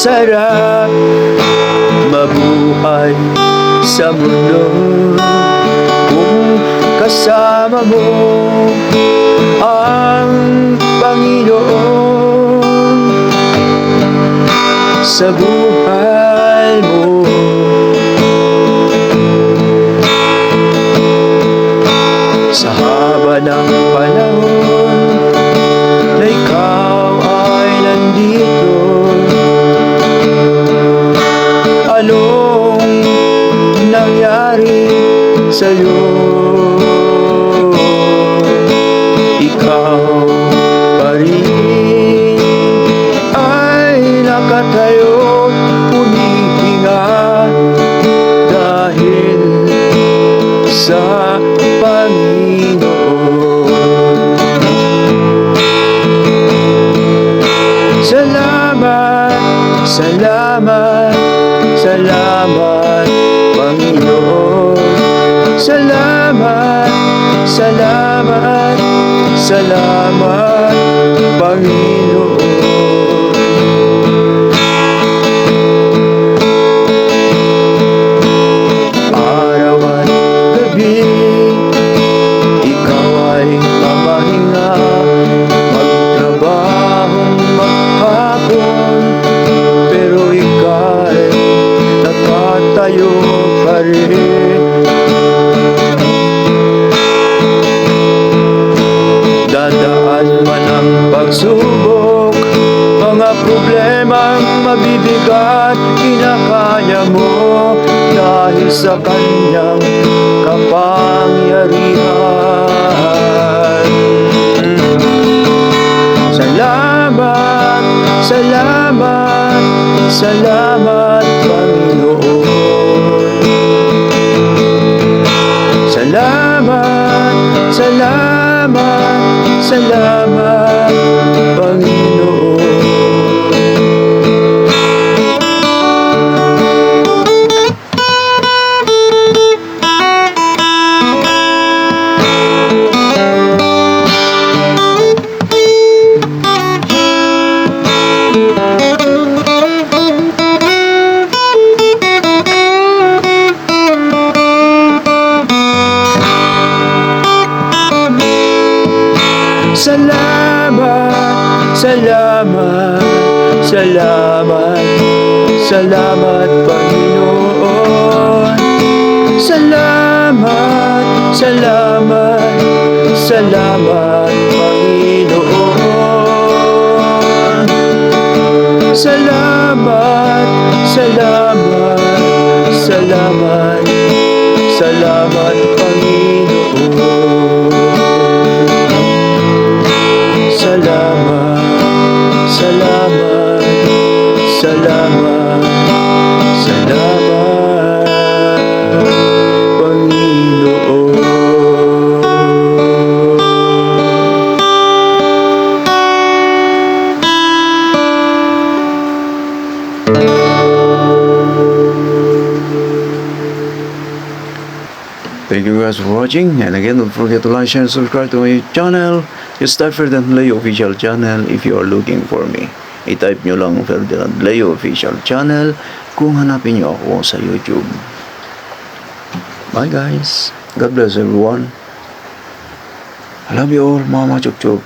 sarap mabuhay sa mundo kung kasama mo ang Panginoon sa buhay mo. Sa haba ng panahon na ikaw ay nandito, anong nangyari sa'yo? Ikaw pa rin ay nakatayo, humihinga dahil sa Panginoon. Salamat, salamat, salamat Panginoon. Salamat, salamat, salamat Panginoon. Araw at gabi ikaw ay mamahinga, magtrabahong maghapon, pero ikaw ay nakatayo pa rin. Dadaan man ang pagsubok, mga problemang mabibigat, kinakaya mo dahil sa kanyang kapangyarihan. Salamat, salamat, salamat Panginoon. Salamat, salamat, salamat Panginoon. Salamat, salamat, salamat, salamat Panginoon. Salamat, salamat, salamat Panginoon. Salamat, salamat, salamat, salamat Panginoon. Salamat, salamat, salamat, salamat Panginoon. Thank you guys for watching, and again don't forget to like, share, and subscribe to my channel. Just type Ferdinand Leo official channel if you are looking for me. I-type nyo lang Ferdinand Leo official channel kung hanapin nyo ako sa YouTube. Bye guys, God bless everyone. I love you all, Mama Chuk Chuk.